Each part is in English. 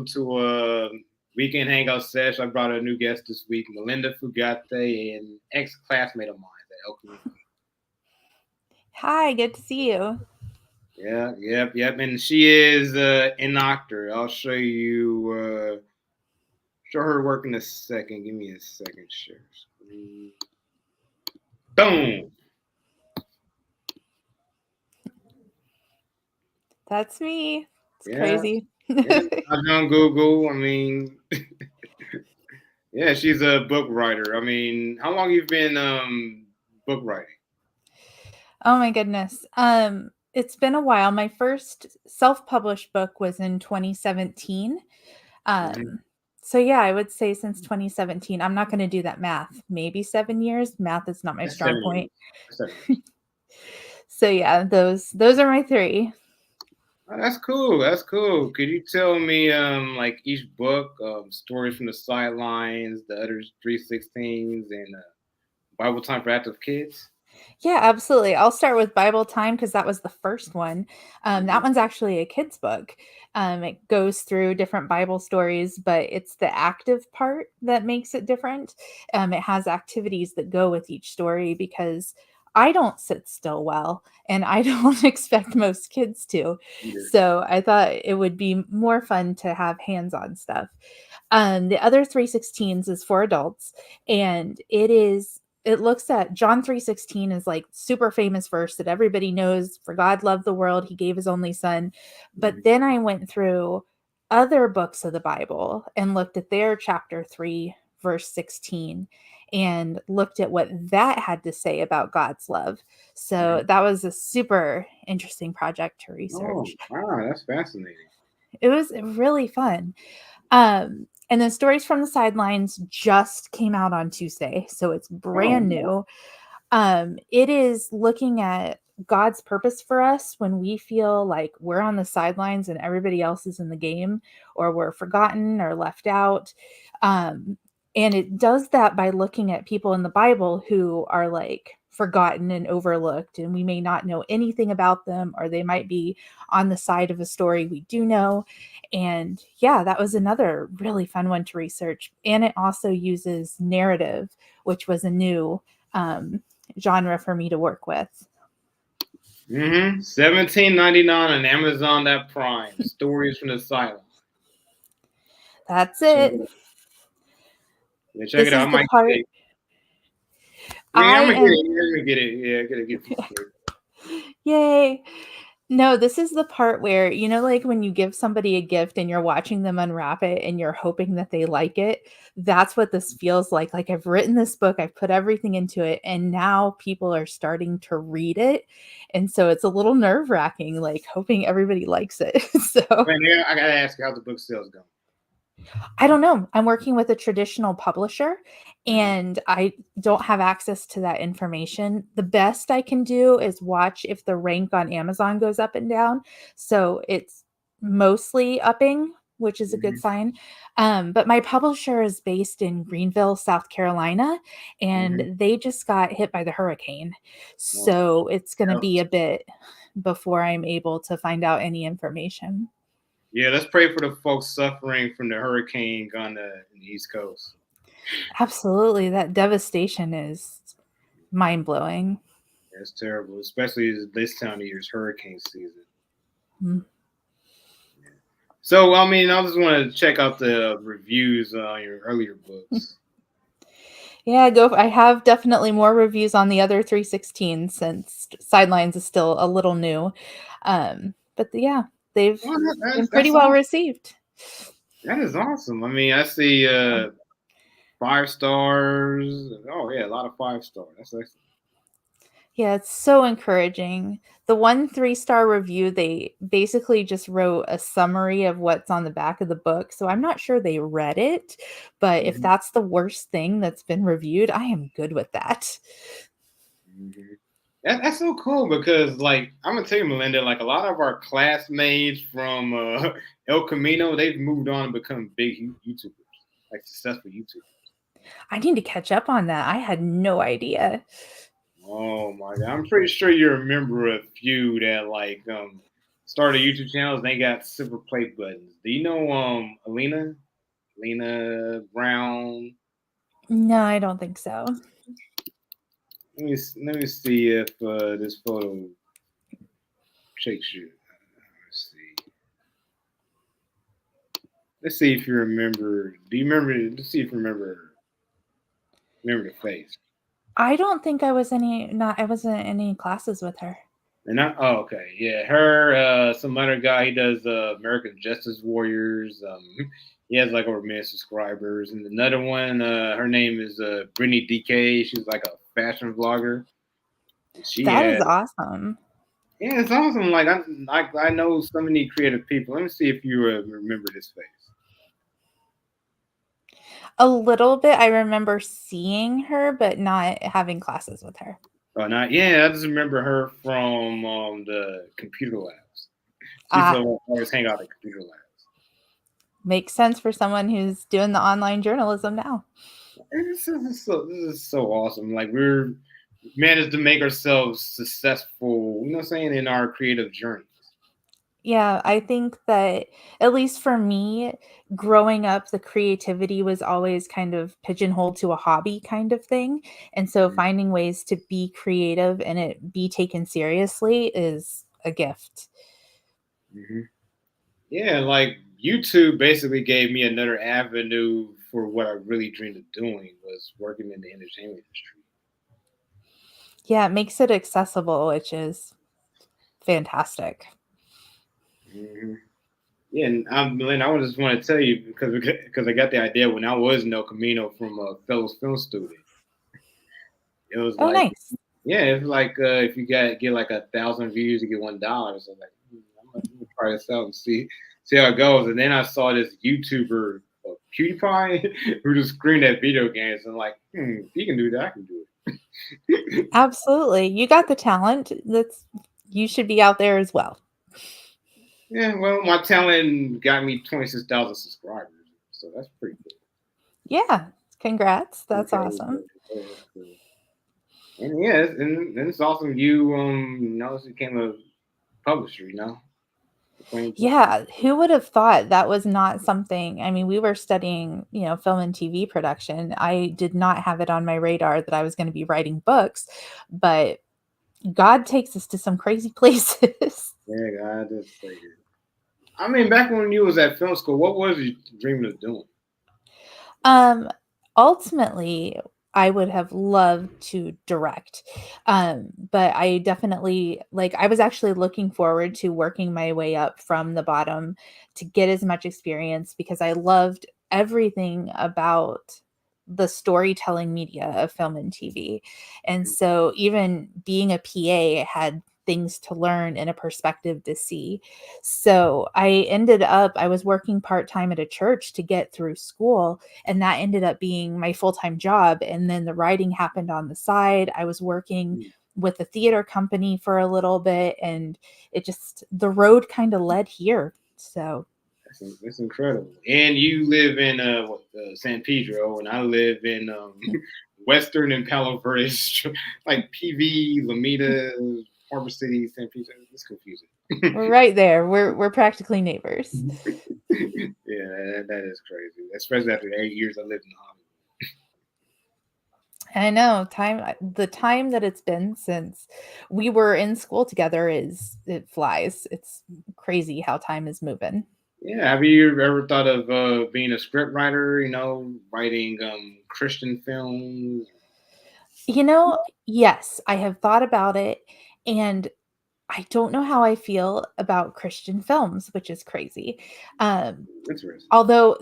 welcome to Weekend Hangout Sesh. I brought a new guest this week, Malinda Fugate, an ex-classmate of mine at El Camino. Hi, good to see you. Yep. And she is an actor. I'll show her work in a second. Give me a second, share screen. Boom. That's me. It's crazy. Yeah. I was on Google. I mean, yeah, she's a book writer. I mean, how long you been book writing? Oh my goodness. It's been a while. My first self-published book was in 2017. So yeah, I would say since 2017. I'm not going to do that math. Maybe 7 years. Math is not my strong point. So yeah, those are my three. Oh, that's cool. Could you tell me like each book, stories from the sidelines, the other 316s, and Bible Time for Active Kids? Yeah, absolutely. I'll start with Bible Time because that was the first one. That one's actually a kid's book. It goes through different Bible stories, but it's the active part that makes it different. It has activities that go with each story because I don't sit still well, and I don't expect most kids to. So I thought it would be more fun to have hands-on stuff. The other 316s is for adults, and it looks at John 3:16 is like super famous verse that everybody knows. For God loved the world, he gave his only son. But then I went through other books of the Bible and looked at their chapter 3 verse 16 and looked at what that had to say about God's love. So that was a super interesting project to research. Oh, wow, that's fascinating. It was really fun. And then Stories from the Sidelines just came out on Tuesday, so it's brand new. It is looking at God's purpose for us when we feel like we're on the sidelines and everybody else is in the game, or we're forgotten or left out. And it does that by looking at people in the Bible who are like forgotten and overlooked, and we may not know anything about them, or they might be on the side of a story we do know. And yeah, that was another really fun one to research. And it also uses narrative, which was a new genre for me to work with. $17.99 on Amazon Prime. Stories from the Silence. That's it. Yeah, check it out. I'm gonna get it. Yeah, I gotta get it. Yay. No, this is the part where, like when you give somebody a gift and you're watching them unwrap it and you're hoping that they like it. That's what this feels like. Like I've written this book, I've put everything into it, and now people are starting to read it. And so it's a little nerve-wracking, like hoping everybody likes it. So I gotta ask you, how's the book sales going? I don't know. I'm working with a traditional publisher and I don't have access to that information. The best I can do is watch if the rank on Amazon goes up and down. So it's mostly upping, which is a good sign. But my publisher is based in Greenville, South Carolina, and they just got hit by the hurricane. So it's going to be a bit before I'm able to find out any information. Yeah, let's pray for the folks suffering from the hurricane on the East Coast. Absolutely. That devastation is mind-blowing. It's terrible, especially this time of year, it's hurricane season. Yeah. So, I mean, I just want to check out the reviews on your earlier books. Yeah, I have definitely more reviews on the other 316 since Sidelines is still a little new. But yeah, they've been pretty well received. That is awesome. I mean, I see 5 stars. Oh yeah, a lot of 5 stars. That's excellent. Yeah, it's so encouraging. The 1 3-star review, they basically just wrote a summary of what's on the back of the book. So I'm not sure they read it, but if that's the worst thing that's been reviewed, I am good with that. That's so cool because, like, I'm gonna tell you, Malinda, like a lot of our classmates from El Camino, they've moved on and become big YouTubers, like successful YouTubers. I need to catch up on that. I had no idea. Oh my God, I'm pretty sure you remember a few that like started YouTube channels. They got super play buttons. Do you know Alina Brown? No, I don't think so. Let me see if this photo shakes you. Let's see. Let's see if you remember. Do you remember? Let's see if you remember the face. I don't think I wasn't in any classes with her. And oh, okay, yeah, her, some other guy. He does American Justice Warriors. He has like over a million subscribers, and another one. Her name is Brittany DK. She's like a fashion vlogger. She That is had, awesome. yeah, it's awesome. I know so many creative people. Let me see if you remember this face. A little bit. I remember seeing her, but not having classes with her. Oh, not yeah. I just remember her from the computer labs. She used to Ah, always hang out at computer labs. makes sense for someone who's doing the online journalism now. And this is so awesome. Like we're managed to make ourselves successful, you know what I'm saying, in our creative journeys. Yeah, I think that at least for me, growing up, the creativity was always kind of pigeonholed to a hobby kind of thing. And so finding ways to be creative and it be taken seriously is a gift. Mm-hmm. Yeah, like YouTube basically gave me another avenue for what I really dreamed of doing was working in the entertainment industry. Yeah, it makes it accessible, which is fantastic. Mm-hmm. Yeah, and Melinda, I just want to tell you because I got the idea when I was in El Camino from a fellow film student. It was Oh, like, nice. yeah, it's like if you get like 1,000 views, you get $1. So like, I'm gonna try this out and see how it goes. And then I saw this YouTuber, PewDiePie, who just screamed at video games and like, if he can do that, I can do it. Absolutely. You got the talent. You should be out there as well. Yeah, well, my talent got me 26,000 subscribers, so that's pretty cool. Yeah. Congrats. That's Okay, awesome. that's cool. And yeah, and it's awesome. You became a publisher, Yeah, who would have thought that was not something? I mean, we were studying, film and TV production. I did not have it on my radar that I was going to be writing books, but God takes us to some crazy places. Yeah, God, that's crazy. I mean, back when you was at film school, what was you dreaming of doing? Um, Ultimately, I would have loved to direct. But I definitely I was actually looking forward to working my way up from the bottom to get as much experience because I loved everything about the storytelling media of film and TV. And so even being a PA had things to learn and a perspective to see. So I was working part-time at a church to get through school, and that ended up being my full-time job. And then the writing happened on the side. I was working with a theater company for a little bit, and the road kind of led here. So That's incredible. And you live in San Pedro, and I live in Western and Palo Verde, like PV, Lomita, Harbor City, San Pedro. It's confusing. we're right there. We're practically neighbors. Yeah, that is crazy. Especially after the 8 years I lived in Hollywood. I know the time that it's been since we were in school together it flies. It's crazy how time is moving. Yeah, have you ever thought of being a script writer? Writing Christian films. Yes, I have thought about it, and I don't know how I feel about Christian films, which is crazy. Um, Interesting. Although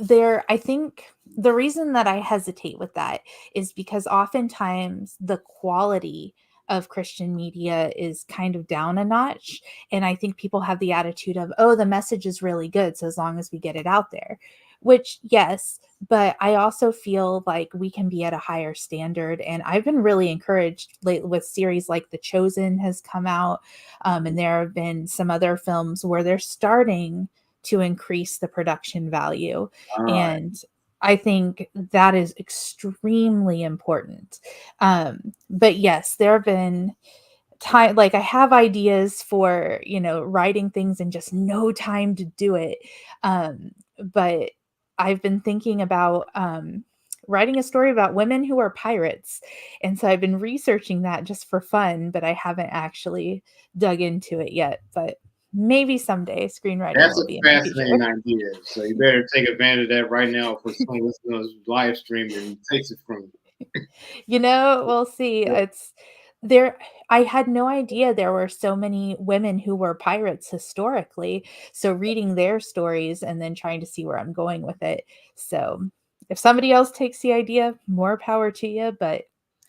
I think the reason that I hesitate with that is because oftentimes the quality of Christian media is kind of down a notch. And I think people have the attitude of, oh, the message is really good. So as long as we get it out there, which, yes, but I also feel like we can be at a higher standard. And I've been really encouraged lately with series like The Chosen has come out. And there have been some other films where they're starting to increase the production value. All right. And I think that is extremely important. But yes, there have been time, like I have ideas for, writing things and just no time to do it. But I've been thinking about writing a story about women who are pirates. And so I've been researching that just for fun, but I haven't actually dug into it yet. But maybe someday screenwriting That's will a be in my future. fascinating idea. So you better take advantage of that right now for someone listening to this live stream and takes it from We'll see. you. It's there. I had no idea there were so many women who were pirates historically. So reading their stories and then trying to see where I'm going with it. So if somebody else takes the idea, more power to you, but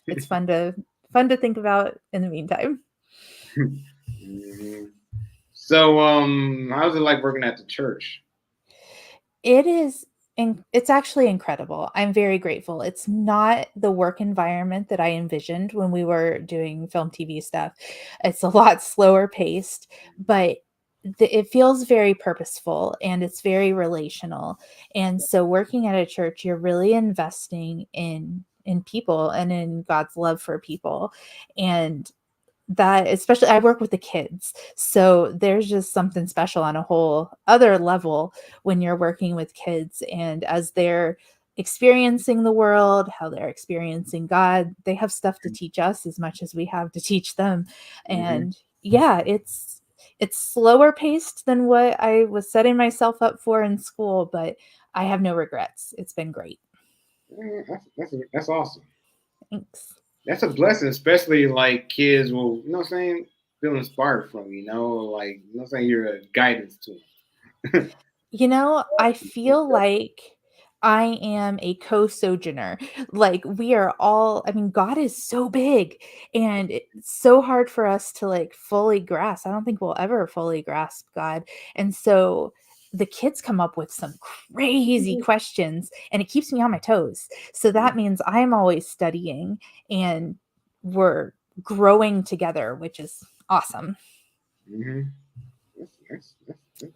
it's fun to think about in the meantime. Mhm. So, how's it like working at the church? It is it's actually incredible. I'm very grateful. It's not the work environment that I envisioned when we were doing film TV stuff. It's a lot slower paced, but it feels very purposeful and it's very relational. And so working at a church, you're really investing in people and in God's love for people. And that, especially, I work with the kids, so there's just something special on a whole other level when you're working with kids, and as they're experiencing the world, how they're experiencing God, they have stuff to teach us as much as we have to teach them. Mm-hmm. And yeah, it's slower paced than what I was setting myself up for in school, but I have no regrets. It's been great. That's awesome. Thanks. That's a blessing, especially like kids will, you know what I'm saying, feel inspired from you, like, you know what I'm saying, you're a guidance to them. I feel like I am a co-sojourner. Like we are all, I mean, God is so big and it's so hard for us to like fully grasp. I don't think we'll ever fully grasp God. And so the kids come up with some crazy questions and it keeps me on my toes. So that means I'm always studying and we're growing together, which is awesome. Mm-hmm. That's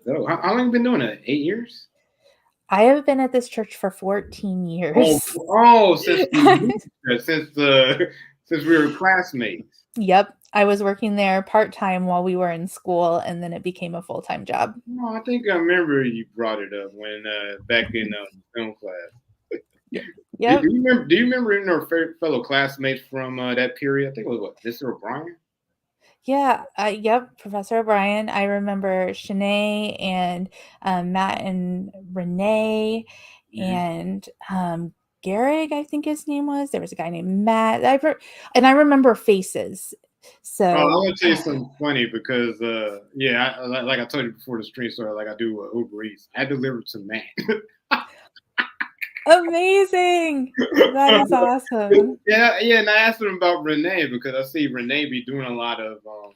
dope. How long have you been doing it? 8 years? I have been at this church for 14 Oh, years. oh, since since we were classmates. Yep. I was working there part-time while we were in school, and then it became a full-time job. No, I think I remember you brought it up when back in film class. Yep. Do, Yep. do you remember? Do you remember any of our fellow classmates from that period? I think it was what, Mr. O'Brien. Yeah. Yep. Professor O'Brien. I remember Shanae and Matt and Renee Mm-hmm. and Garrig, I think his name was. There was a guy named Matt. And I remember faces. Oh, I So want to tell you something funny because, yeah, like I told you before the stream started, like I do Uber Eats. I delivered to man. amazing. That is awesome. Yeah, yeah, and I asked him about Renee because I see Renee be doing a lot of, you know,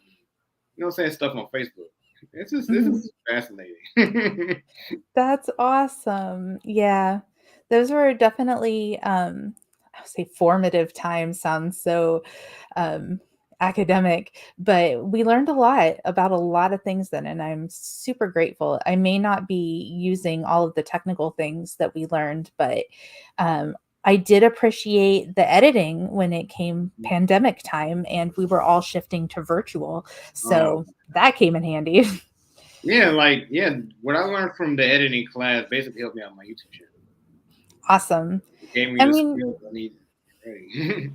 what I'm saying, stuff on Facebook. This Mhm. is fascinating. That's awesome. Yeah. Those were definitely, I would say formative times sounds so um, academic, but we learned a lot about a lot of things then, and I'm super grateful. I may not be using all of the technical things that we learned, but um, I did appreciate the editing when it came pandemic time and we were all shifting to virtual. uh, So that came in handy. yeah, like yeah, what I learned from the editing class basically helped me out on my YouTube channel. Awesome. It gave me I the mean, skills I needed. Right.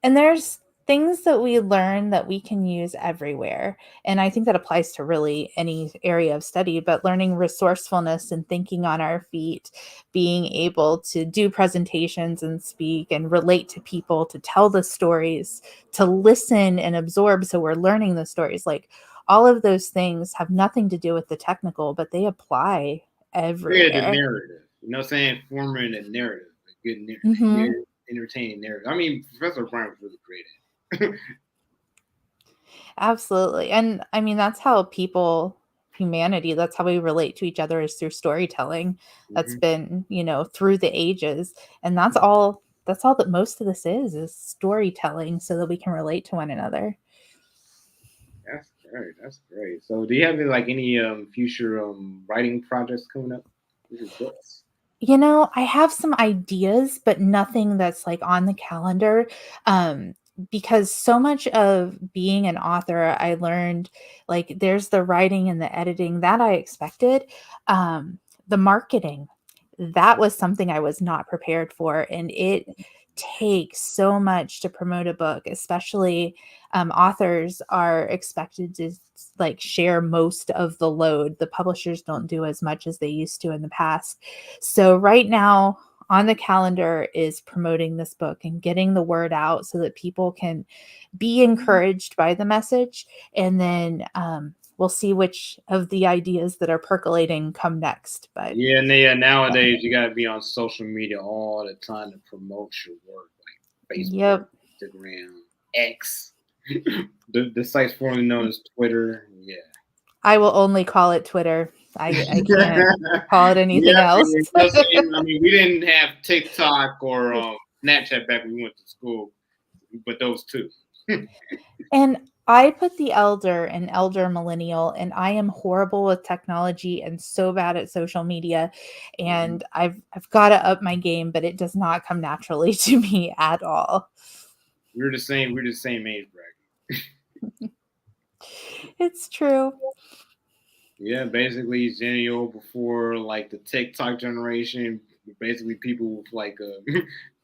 and there's things that we learn that we can use everywhere. And I think that applies to really any area of study, but learning resourcefulness and thinking on our feet, being able to do presentations and speak and relate to people, to tell the stories, to listen and absorb. So we're learning the stories. Like all of those things have nothing to do with the technical, but they apply Yeah, the everywhere. narrative. You know what I'm saying? Forming a narrative, a good, Hmm. entertaining narrative. I mean, Professor Brown was really great at it. Absolutely. And I mean, that's how humanity, that's how we relate to each other is through storytelling. That's Hmm. been, through the ages. And that's all that most of this is storytelling so that we can relate to one another. That's great. That's great. So, do you have any future writing projects coming up? This is books. I have some ideas, but nothing that's like on the calendar. because so much of being an author, I learned like there's the writing and the editing that I expected. The marketing, that was something I was not prepared for. And it takes so much to promote a book, especially authors are expected to like share most of the load. The publishers don't do as much as they used to in the past. So right now, on the calendar is promoting this book and getting the word out so that people can be encouraged by the message. And then we'll see which of the ideas that are percolating come next. But Yeah, and yeah, nowadays you gotta be on social media all the time to promote your work, like Facebook, yep, Instagram, X, the site's formerly known as Twitter. Yeah. I will only call it Twitter. I can't call it anything Yeah, else. you know what I'm saying? I mean, we didn't have TikTok or Snapchat back when we went to school, but those two. And I put the elder and elder millennial, and I am horrible with technology and so bad at social media. Mhm. And I've got to up my game, but it does not come naturally to me at all. We're the same. We're the same age bracket. It's true. Yeah, basically Zennial before like the TikTok generation. Basically, people with like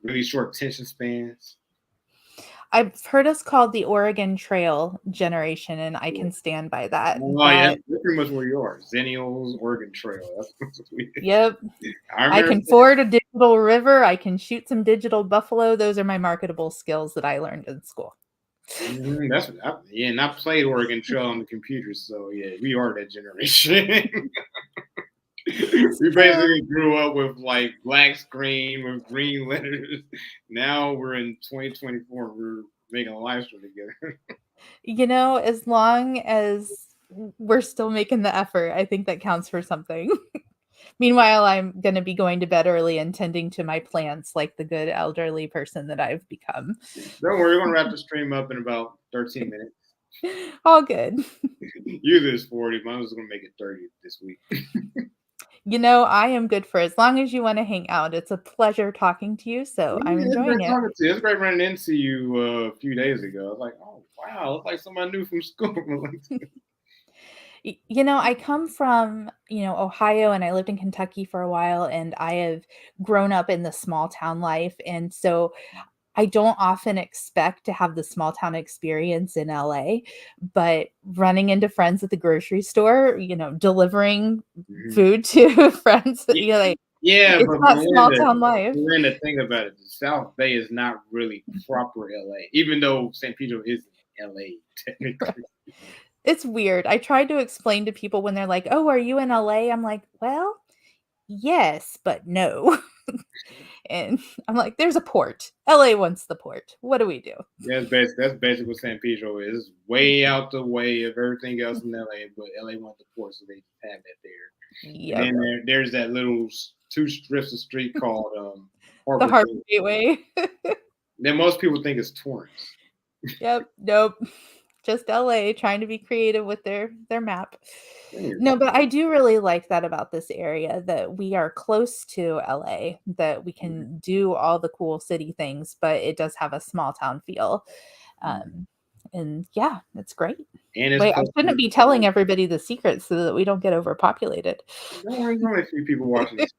really short attention spans. I've heard us called the Oregon Trail generation, and I Yeah. can stand by that. Oh yeah, That, that's pretty much where you are. Zennials, Oregon Trail. That's what we did. yep, I I remember. can ford a digital river. I can shoot some digital buffalo. Those are my marketable skills that I learned in school. Yeah, and I played Oregon Trail on the computer, so yeah, we are that generation. It's We true. basically grew up with like black screen with green letters. Now we're in 2024. We're making a live stream together. As long as we're still making the effort, I think that counts for something. Meanwhile, I'm going to be going to bed early and tending to my plants like the good elderly person that I've become. Don't worry, we're gonna wrap the stream up in about 13 minutes. All good. Usually it's 40, but I was gonna make it 30 this week. I am good for as long as you want to hang out. It's a pleasure talking to you, so I'm Yeah, it's enjoying great it. talking to you. It's great running into you a few days ago. I was like, oh wow, it's like somebody new from school. I come from, Ohio, and I lived in Kentucky for a while, and I have grown up in the small town life. And so I don't often expect to have the small town experience in LA, but running into friends at the grocery store, delivering Mhm. food to friends, Yeah, yeah, it's but not small town life. Melinda, think about it. The South Bay is not really proper LA, even though San Pedro is LA technically. It's weird. I tried to explain to people when they're like, "Oh, are you in LA?" I'm like, "Well, yes, but no." And I'm like, "There's a port. LA wants the port. What do we do?" That's basically what San Pedro is. It's way out the way of everything else in LA, but LA wants the port, so they have that there. And Yep. then there's that little two strips of street called The Harbor Harbor Gate. Gateway. Then most people think it's Torrance. Yep. Nope. Just LA trying to be creative with their map. Anyway, No, but I do really like that about this area, that we are close to LA, that we can do all the cool city things, but it does have a small town feel. Um, and yeah, it's great. and it's Wait, I close shouldn't to. be telling everybody the secrets so that we don't get overpopulated. Don't worry, there's only a few people watching this.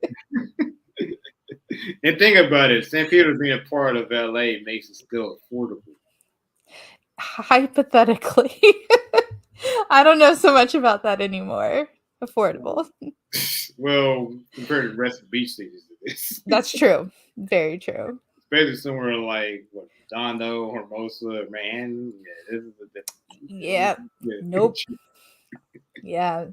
And think about it, San Pedro being a part of LA makes it still affordable. Hypothetically. I don't know so much about that anymore. Affordable. Well, compared to the rest of the beach cities, it is. That's true. Very true. Especially somewhere like what Dondo, Hermosa, man. Yeah, this is a Yeah. Nope. different. Yeah.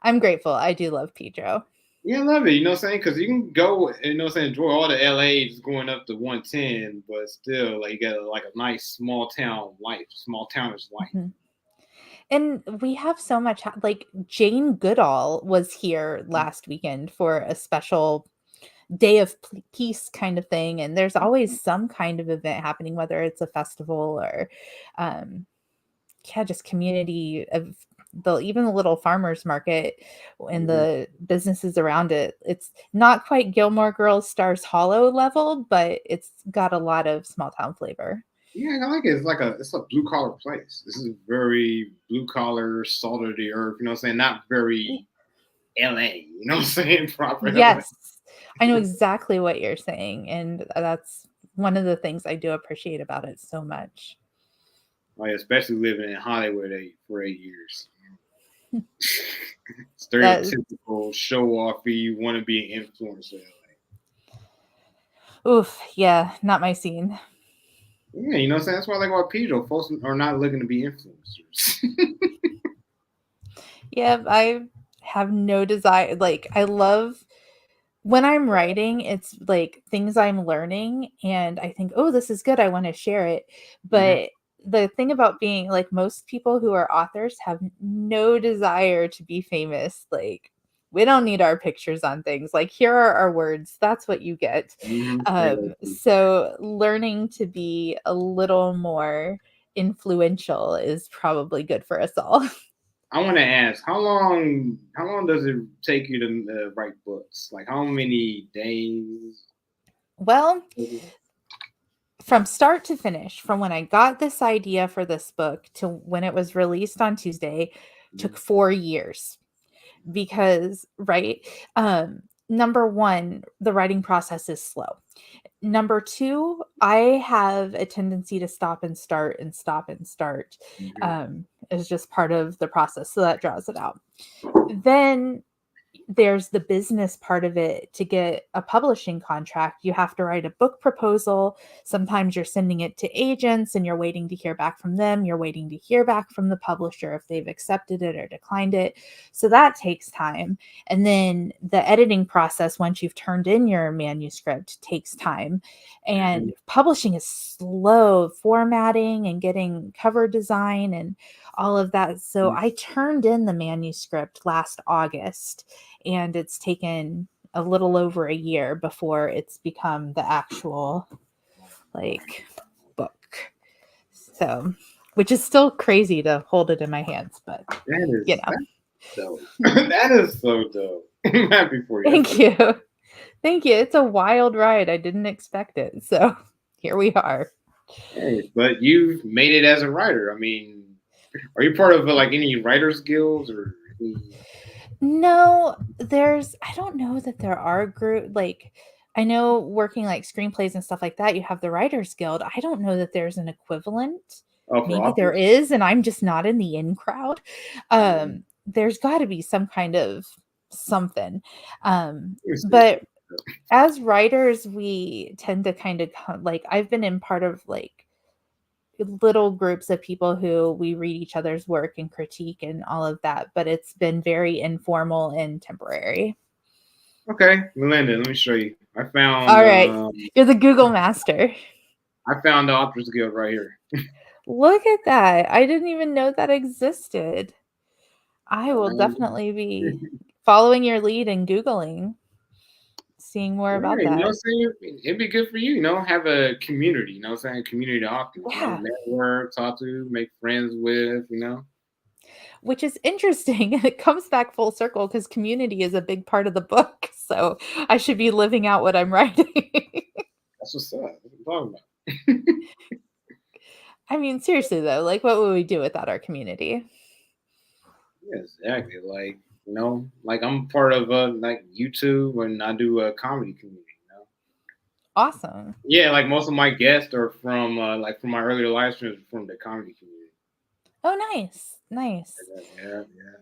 I'm grateful. I do love Pedro. Yeah, I love it. You know what I'm saying? Because you can go, you know what I'm saying, enjoy all the LA just going up to 110, but still, like, you got like a nice small town life, small townish life. Mhm. And we have so much, like Jane Goodall was here last weekend for a special day of peace kind of thing. And there's always some kind of event happening, whether it's a festival or, um, yeah, just community of even the little farmers market and Mhm. the businesses around it. It's not quite Gilmore Girls Stars Hollow level, but it's got a lot of small town flavor. Yeah, I like it. It's a blue collar place. This is very blue collar, salt of the earth. You know what I'm saying? Not very LA. You know what I'm saying? Proper LA. Yes, I know exactly what you're saying, and that's one of the things I do appreciate about it so much. Like especially living in Hollywood for 8 years. That Stereotypical show offy. You want to be an influencer. oof, yeah, not my scene. Yeah, you know what I'm saying? That's why I like about Pedro. Folks are not looking to be influencers. Yeah, I have no desire. Like, I love when I'm writing, it's like things I'm learning, and I think, oh, this is good. I want to share it. Mhm. But the thing about being like most people who are authors have no desire to be famous. Like, we don't need our pictures on things. Like, here are our words. That's what you get. Exactly. So, learning to be a little more influential is probably good for us all. I want to ask, how long does it take you to write books? Like how many days? Well, from start to finish, from when I got this idea for this book to when it was released on Tuesday, took 4 years because, right? Number one, the writing process is slow. Number two, I have a tendency to stop and start and stop and start. Mhm. It's just part of the process. So that draws it out. Then there's the business part of it. To get a publishing contract, you have to write a book proposal. Sometimes you're sending it to agents and you're waiting to hear back from them. You're waiting to hear back from the publisher if they've accepted it or declined it. So that takes time. And then the editing process, once you've turned in your manuscript, takes time. Mhm. And publishing is slow, formatting and getting cover design and all of that. So I turned in the manuscript last August, and it's taken a little over a year before it's become the actual like book. So, which is still crazy to hold it in my hands, but you know. That's dope. That is so dope. I'm happy for you. Thank you. Thank you. It's a wild ride. I didn't expect it. So, here we are. Hey, but you've made it as a writer. I mean, are you part of like any writers guilds or any? No, I don't know that there are group like I know working like screenplays and stuff like that, you have the Writers Guild. I don't know that there's an equivalent. Oh, for Maybe there authors? is, and I'm just not in the in crowd. Mhm. There's got to be some kind of something. Let me see. But as writers, we tend to kind of like I've been in part of like little groups of people who we read each other's work and critique and all of that, but it's been very informal and temporary. Okay, Malinda, let me show you. All right. You're the Google master. I found the Authors Guild right here. Look at that. I didn't even know that existed. I will Um, definitely be following your lead and Googling, seeing more about Right, you know what that. I'm saying? It'd be good for you, have a community, you know what I'm saying? Community authors, Yeah, network, talk to, make friends with. which is interesting. It comes back full circle because community is a big part of the book. So I should be living out what I'm writing. That's what's up. That's what I'm talking about. I mean, seriously though, like what would we do without our community? Yeah, exactly. Like I'm part of like YouTube and I do a comedy community. Awesome. Yeah, like most of my guests are from like from my earlier live streams from the comedy community. Oh, nice. Nice. Yeah, yeah.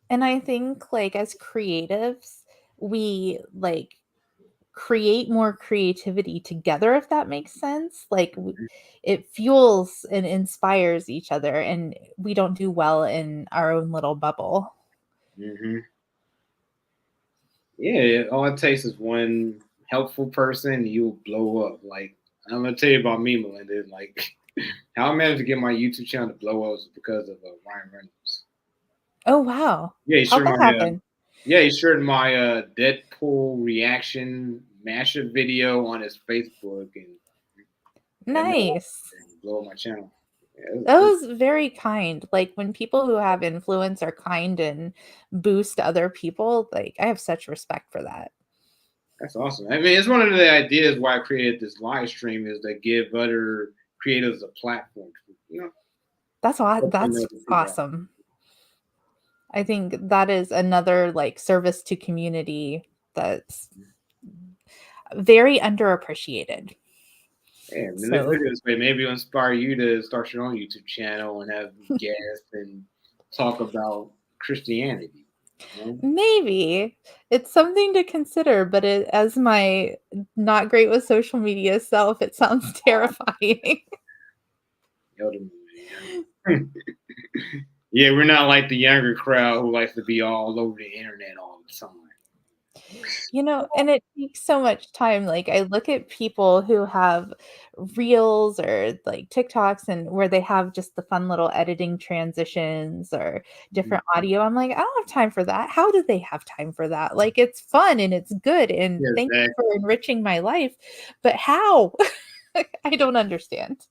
And I think like as creatives, we like create more creativity together, if that makes sense. Like it fuels and inspires each other, and we don't do well in our own little bubble. Hmm. Yeah, all it takes is one helpful person, you'll blow up. Like I'm gonna tell you about me, Melinda. Like how I managed to get my YouTube channel to blow up was because of Ryan Reynolds. Oh, wow. Yeah, How'd that happen? he shared my Deadpool reaction mashup video on his Facebook, and that made Nice. it blow up my channel. Yeah, That was very kind. Like when people who have influence are kind and boost other people, like I have such respect for that. that's awesome. I mean, it's one of the ideas why I created this live stream is to give other create as a platform. That's awesome. I think that is another like service to community that's very underappreciated. Yeah, this So video maybe it'll inspire you to start your own YouTube channel and have guests and talk about Christianity. maybe it's something to consider, but as my not great with social media self, it sounds terrifying. Yeah, we're not like the younger crowd who likes to be all over the internet all the time. And it takes so much time. Like, I look at people who have reels or like TikToks and where they have just the fun little editing transitions or different audio. I'm like, I don't have time for that. How do they have time for that? Like, it's fun and it's good. And Yeah, thank you exactly. for enriching my life. But how? I don't understand.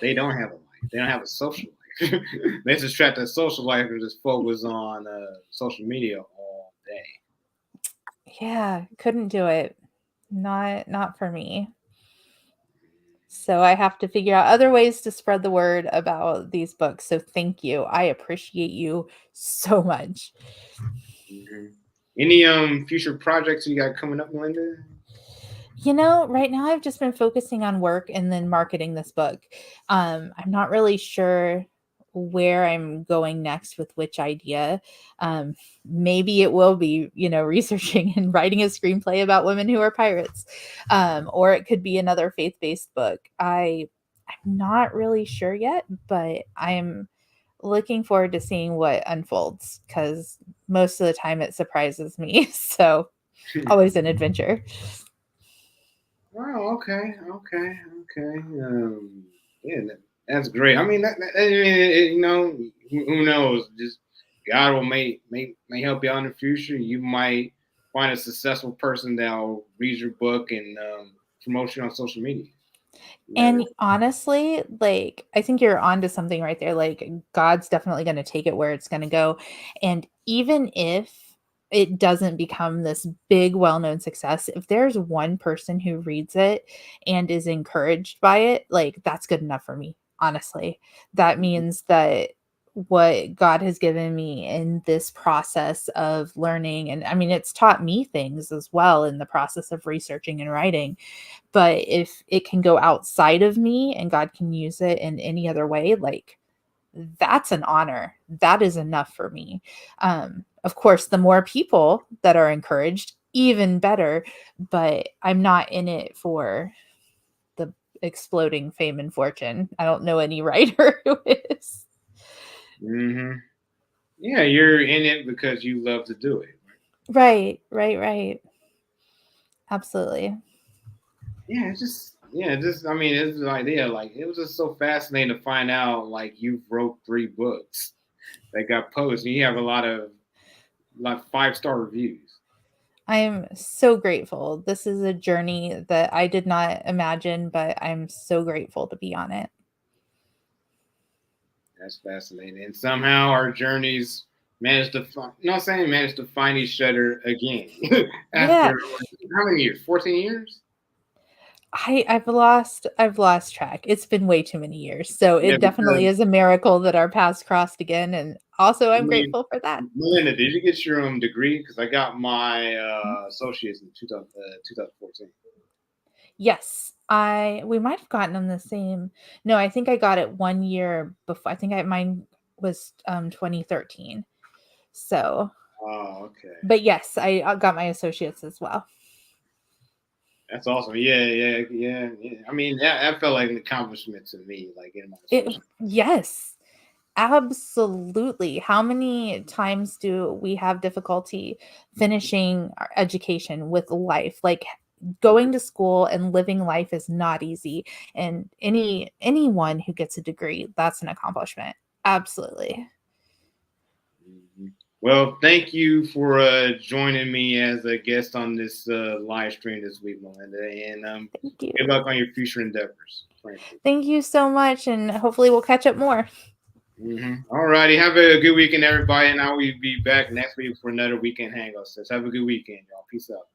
They don't have a life. They don't have a social life. They just try their social life and just focus on social media all day. Yeah, couldn't do it. Not for me. So I have to figure out other ways to spread the word about these books. So thank you. I appreciate you so much. Mm-hmm. Any future projects you got coming up, Malinda? Right now I've just been focusing on work and then marketing this book. I'm not really sure where I'm going next with which idea. Maybe it will be, researching and writing a screenplay about women who are pirates. Or it could be another faith-based book. I'm not really sure yet, but I'm looking forward to seeing what unfolds because most of the time it surprises me. So always an adventure. Oh, okay. Yeah, that's great. I mean, who knows? Just God will may help you out in the future. You might find a successful person that'll read your book and promote you on social media. And honestly, like, I think you're onto something right there. Like, God's definitely going to take it where it's going to go. And even if it doesn't become this big, well known success, if there's one person who reads it and is encouraged by it, like, that's good enough for me, honestly. That means that what God has given me in this process of learning, and I mean, it's taught me things as well in the process of researching and writing, but if it can go outside of me and God can use it in any other way, like that's an honor. That is enough for me. Of course, the more people that are encouraged, even better, but I'm not in it for the exploding fame and fortune. I don't know any writer who is. Mm-hmm. Yeah, you're in it because you love to do it. Right. Absolutely. I mean, it's an idea. Like, it was just so fascinating to find out. Like, you wrote 3 books that got posted. You have a lot of 5-star reviews. I am so grateful. This is a journey that I did not imagine, but I'm so grateful to be on it. That's fascinating. And somehow our journeys managed to managed to find each other again. Yeah. After how many years? 14 years? I've lost track. It's been way too many years. So Yeah, it definitely because is a miracle that our paths crossed again. And also I I'm mean, grateful for that. Melinda, did you get your degree? Because I got my associates in 2014. Yes. We might have gotten them the same. No, I think I got it 1 year before. I think mine was 2013. So, Oh, okay. but yes, I got my associates as well. That's awesome. Yeah. I mean, that felt like an accomplishment to me, like in my associate. Yes. Absolutely. How many times do we have difficulty finishing our education with life? Like going to school and living life is not easy. And anyone who gets a degree, that's an accomplishment. Absolutely. Mhm. Well, thank you for joining me as a guest on this live stream this week, Melinda, and Thank you. good luck on your future endeavors. Thank you so much. And hopefully we'll catch up more. All righty. Have a good weekend, everybody. And I will be back next week for another weekend hangout. Have a good weekend, y'all. Peace out.